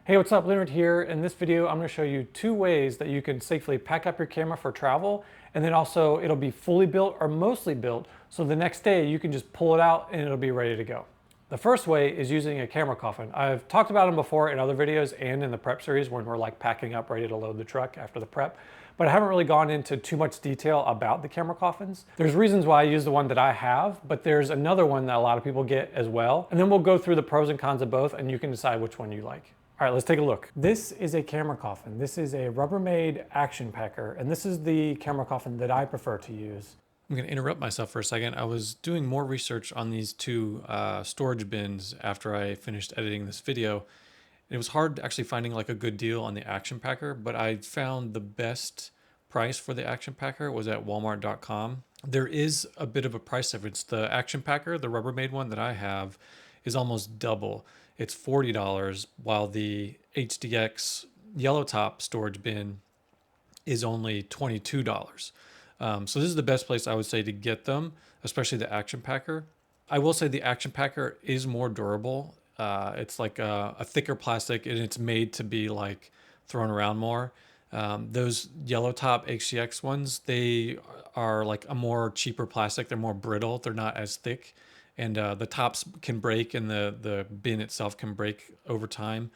Hey, what's up? Leonard here. In this video, I'm going to show you 2 ways that you can safely pack up your camera for travel, and then also it'll be fully built or mostly built, so the next day you can just pull it out and it'll be ready to go. The first way is using a camera coffin. I've talked about them before in other videos and in the prep series when we're like packing up ready to load the truck after the prep, but I haven't really gone into too much detail about the camera coffins. There's reasons why I use the one that I have, but there's another one that a lot of people get as well. And then we'll go through the pros and cons of both and you can decide which one you like. All right, let's take a look. This is a camera coffin. This is a Rubbermaid action packer, and this is the camera coffin that I prefer to use. I'm going to interrupt myself for a second. I was doing more research on these two storage bins after I finished editing this video. It was hard actually finding like a good deal on the action packer, but I found the best price for the action packer was at walmart.com. There is a bit of a price difference. The action packer, the Rubbermaid one that I have, is almost double. It's $40, while the HDX yellow top storage bin is only $22. So this is the best place I would say to get them, especially the action packer. I will say the action packer is more durable. It's like a thicker plastic and it's made to be like thrown around more. Those yellow top HDX ones, they are like a more cheaper plastic. They're more brittle. They're not as thick. And the tops can break and the bin itself can break over time.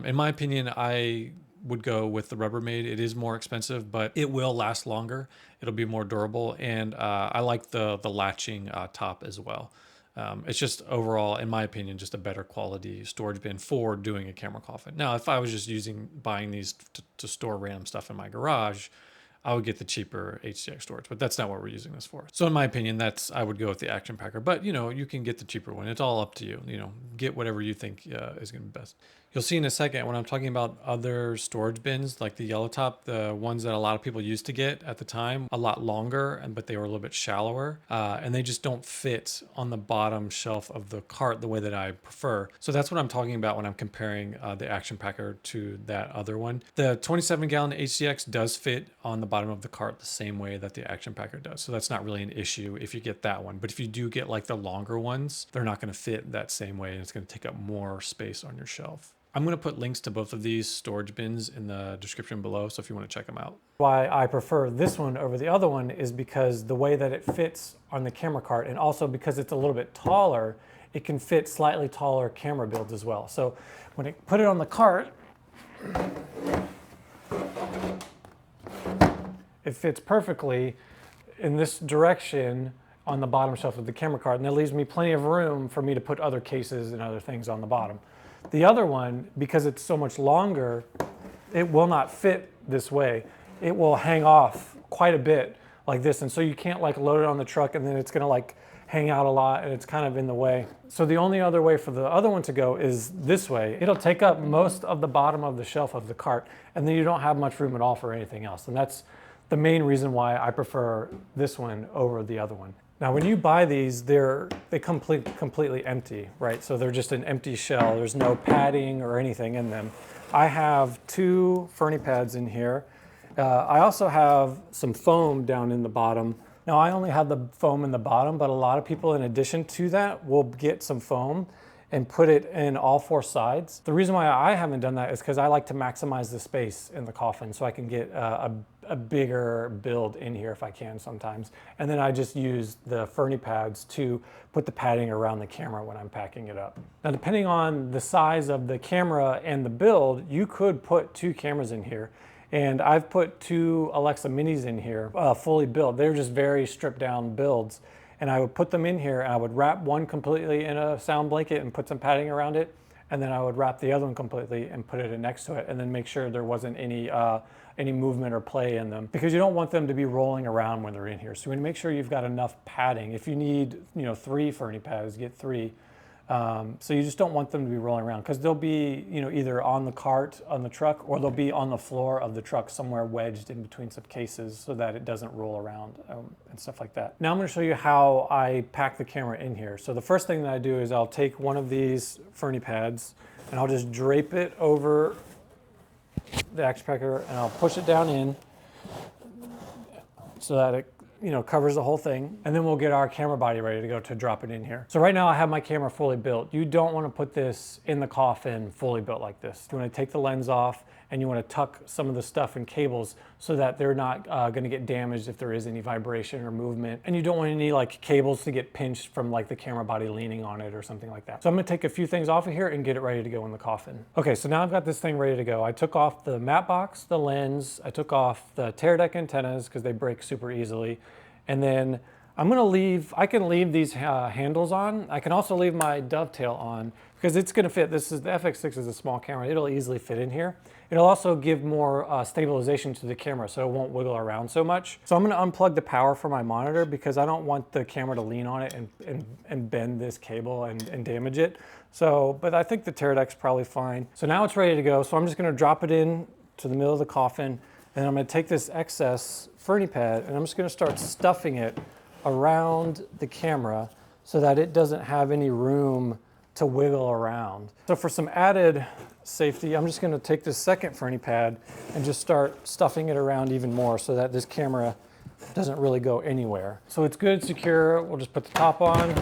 In my opinion, I would go with the Rubbermaid. It is more expensive, but it will last longer. It'll be more durable. And I like the latching top as well. It's just overall, in my opinion, just a better quality storage bin for doing a camera coffin. Now, if I was just buying these to store random stuff in my garage, I would get the cheaper HDX storage, but that's not what we're using this for. So in my opinion, I would go with the action packer, but you can get the cheaper one. It's all up to you, get whatever you think is going to be best. You'll see in a second when I'm talking about other storage bins, like the yellow top, the ones that a lot of people used to get at the time, a lot longer, but they were a little bit shallower, and they just don't fit on the bottom shelf of the cart the way that I prefer. So that's what I'm talking about when I'm comparing the action packer to that other one. The 27-gallon HDX does fit on the bottom of the cart the same way that the action packer does. So that's not really an issue if you get that one. But if you do get like the longer ones, they're not going to fit that same way and it's going to take up more space on your shelf. I'm going to put links to both of these storage bins in the description below, so if you want to check them out. Why I prefer this one over the other one is because the way that it fits on the camera cart, and also because it's a little bit taller, it can fit slightly taller camera builds as well. So when I put it on the cart, it fits perfectly in this direction on the bottom shelf of the camera cart, and that leaves me plenty of room for me to put other cases and other things on the bottom. The other one, because it's so much longer, it will not fit this way. It will hang off quite a bit like this, and so you can't like load it on the truck and then it's gonna like hang out a lot and it's kind of in the way. So the only other way for the other one to go is this way. It'll take up most of the bottom of the shelf of the cart, and then you don't have much room at all for anything else. And that's the main reason why I prefer this one over the other one. Now, when you buy these, they come completely empty, right? So they're just an empty shell. There's no padding or anything in them. I have 2 Fernie pads in here. I also have some foam down in the bottom. Now, I only have the foam in the bottom, but a lot of people, in addition to that, will get some foam and put it in all 4 sides. The reason why I haven't done that is because I like to maximize the space in the coffin so I can get a bigger build in here if I can sometimes. And then I just use the Fernie pads to put the padding around the camera when I'm packing it up. Now, depending on the size of the camera and the build, you could put 2 cameras in here. And I've put 2 Alexa Minis in here, fully built. They're just very stripped down builds. And I would put them in here and I would wrap one completely in a sound blanket and put some padding around it. And then I would wrap the other one completely and put it in next to it, and then make sure there wasn't any movement or play in them, because you don't want them to be rolling around when they're in here. So you want to make sure you've got enough padding. If you need 3 Fernie pads, get 3. So you just don't want them to be rolling around, because they'll be either on the cart, on the truck, or they'll be on the floor of the truck somewhere wedged in between some cases so that it doesn't roll around and stuff like that. Now I'm going to show you how I pack the camera in here. So the first thing that I do is I'll take one of these Fernie pads and I'll just drape it over the action packer and I'll push it down in so that it covers the whole thing. And then we'll get our camera body ready to go to drop it in here. So right now I have my camera fully built. You don't want to put this in the coffin fully built like this. You want to take the lens off and you want to tuck some of the stuff in cables so that they're not going to get damaged if there is any vibration or movement. And you don't want any like cables to get pinched from like the camera body leaning on it or something like that. So I'm going to take a few things off of here and get it ready to go in the coffin. Okay, so now I've got this thing ready to go. I took off the matte box, the lens, I took off the tear deck antennas because they break super easily. And then I can leave these handles on. I can also leave my dovetail on because it's gonna fit. The FX6 is a small camera. It'll easily fit in here. It'll also give more stabilization to the camera so it won't wiggle around so much. So I'm gonna unplug the power from my monitor because I don't want the camera to lean on it and bend this cable and damage it. So, but I think the tear deck's probably fine. So now it's ready to go. So I'm just gonna drop it in to the middle of the coffin and I'm gonna take this excess Fernie pad and I'm just gonna start stuffing it around the camera so that it doesn't have any room to wiggle around. So for some added safety, I'm just gonna take this second Fernie pad and just start stuffing it around even more so that this camera doesn't really go anywhere. So it's good, secure. We'll just put the top on,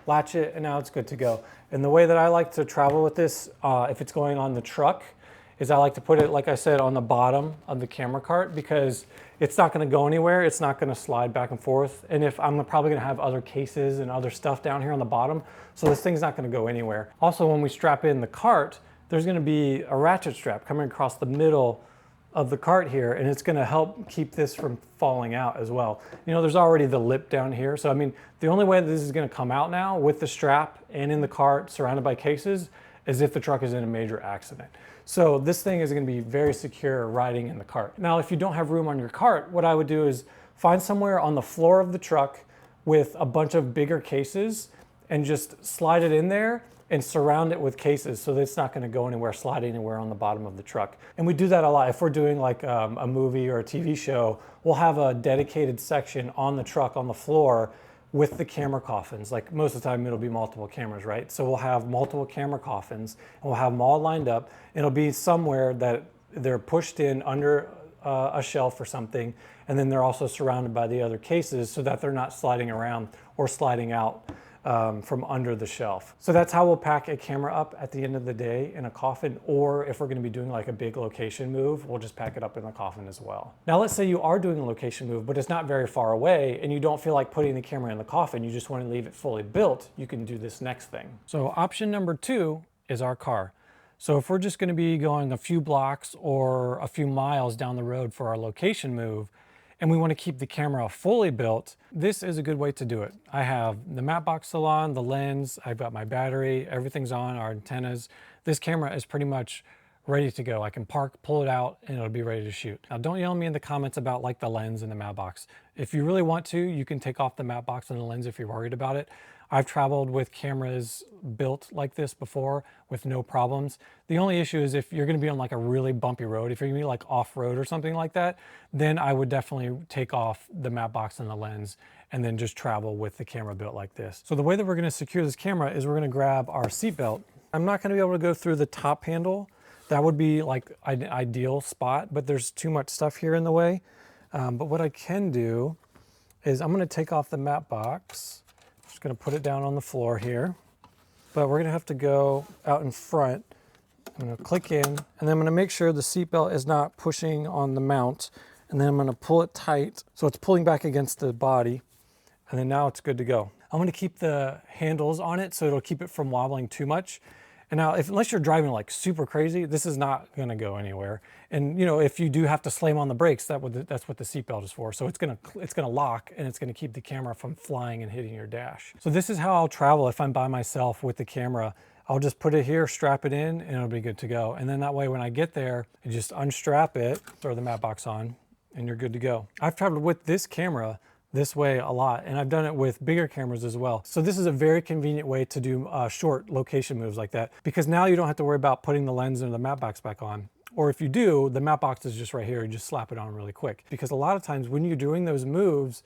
latch it, and now it's good to go. And the way that I like to travel with this, if it's going on the truck, is I like to put it, like I said, on the bottom of the camera cart because it's not gonna go anywhere. It's not gonna slide back and forth. And if I'm probably gonna have other cases and other stuff down here on the bottom, so this thing's not gonna go anywhere. Also, when we strap in the cart, there's gonna be a ratchet strap coming across the middle of the cart here, and it's gonna help keep this from falling out as well. There's already the lip down here. So I mean, the only way that this is gonna come out now with the strap and in the cart surrounded by cases is if the truck is in a major accident. So this thing is gonna be very secure riding in the cart. Now, if you don't have room on your cart, what I would do is find somewhere on the floor of the truck with a bunch of bigger cases and just slide it in there and surround it with cases so that it's not gonna go anywhere, slide anywhere on the bottom of the truck. And we do that a lot. If we're doing like a movie or a TV show, we'll have a dedicated section on the truck, on the floor, with the camera coffins. Like most of the time it'll be multiple cameras, right? So we'll have multiple camera coffins and we'll have them all lined up. It'll be somewhere that they're pushed in under a shelf or something, and then they're also surrounded by the other cases so that they're not sliding around or sliding out from under the shelf. So that's how we'll pack a camera up at the end of the day in a coffin, or if we're gonna be doing like a big location move, we'll just pack it up in the coffin as well. Now let's say you are doing a location move, but it's not very far away and you don't feel like putting the camera in the coffin, you just wanna leave it fully built, you can do this next thing. So option number 2 is our car. So if we're just gonna be going a few blocks or a few miles down the road for our location move, and we want to keep the camera fully built, this is a good way to do it. I have the matte box still on, the lens, I've got my battery, everything's on, our antennas. This camera is pretty much ready to go. I can park, pull it out, and it'll be ready to shoot. Now don't yell at me in the comments about like the lens and the matte box. If you really want to, you can take off the matte box and the lens if you're worried about it. I've traveled with cameras built like this before with no problems. The only issue is if you're gonna be on like a really bumpy road, if you're gonna be like off-road or something like that, then I would definitely take off the matte box and the lens and then just travel with the camera built like this. So the way that we're gonna secure this camera is we're gonna grab our seat belt. I'm not gonna be able to go through the top handle. That would be like an ideal spot, but there's too much stuff here in the way. But what I can do is I'm gonna take off the matte box. Just gonna put it down on the floor here, but we're gonna have to go out in front. I'm gonna click in, and then I'm gonna make sure the seatbelt is not pushing on the mount, and then I'm gonna pull it tight so it's pulling back against the body, and then now it's good to go. I'm gonna keep the handles on it so it'll keep it from wobbling too much. And now, unless you're driving like super crazy, this is not gonna go anywhere. And if you do have to slam on the brakes, that's what the seatbelt is for. So it's gonna lock and it's gonna keep the camera from flying and hitting your dash. So this is how I'll travel if I'm by myself with the camera. I'll just put it here, strap it in, and it'll be good to go. And then that way when I get there, I just unstrap it, throw the matte box on, and you're good to go. I've traveled with this camera this way a lot, and I've done it with bigger cameras as well. So this is a very convenient way to do short location moves like that, because now you don't have to worry about putting the lens and the matte box back on. Or if you do, the matte box is just right here, you just slap it on really quick. Because a lot of times when you're doing those moves,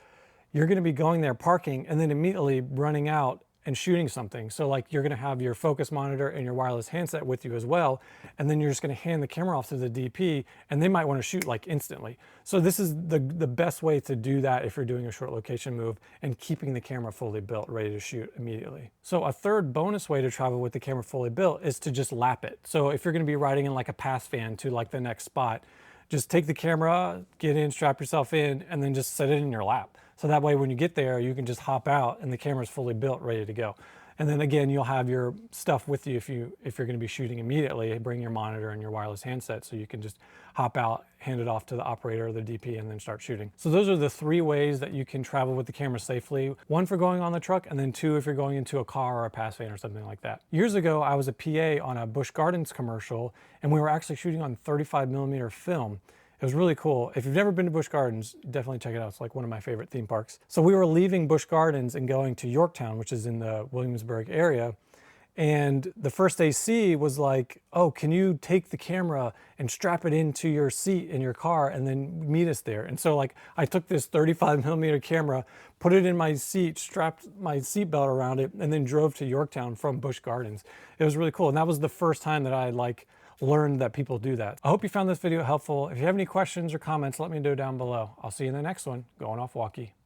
you're gonna be going there parking and then immediately running out and shooting something. So like you're gonna have your focus monitor and your wireless handset with you as well, and then you're just gonna hand the camera off to the DP, and they might wanna shoot like instantly. So this is the best way to do that if you're doing a short location move and keeping the camera fully built, ready to shoot immediately. So a third bonus way to travel with the camera fully built is to just lap it. So if you're gonna be riding in like a pass fan to like the next spot, just take the camera, get in, strap yourself in, and then just set it in your lap. So that way when you get there, you can just hop out and the camera's fully built, ready to go. And then again, you'll have your stuff with you if you're going to be shooting immediately. Bring your monitor and your wireless handset so you can just hop out, hand it off to the operator or the DP, and then start shooting. So those are the 3 ways that you can travel with the camera safely. 1 for going on the truck, and then 2 if you're going into a car or a pass van or something like that. Years ago, I was a PA on a Busch Gardens commercial, and we were actually shooting on 35mm film. It was really cool. If you've never been to Busch Gardens, definitely check it out. It's like one of my favorite theme parks. So we were leaving Busch Gardens and going to Yorktown, which is in the Williamsburg area. And the first AC was like, oh, can you take the camera and strap it into your seat in your car and then meet us there? And so like I took this 35mm camera, put it in my seat, strapped my seatbelt around it, and then drove to Yorktown from Busch Gardens. It was really cool. And that was the first time that I like learned that people do that. I hope you found this video helpful. If you have any questions or comments, let me know down below. I'll see you in the next one. Going off walkie.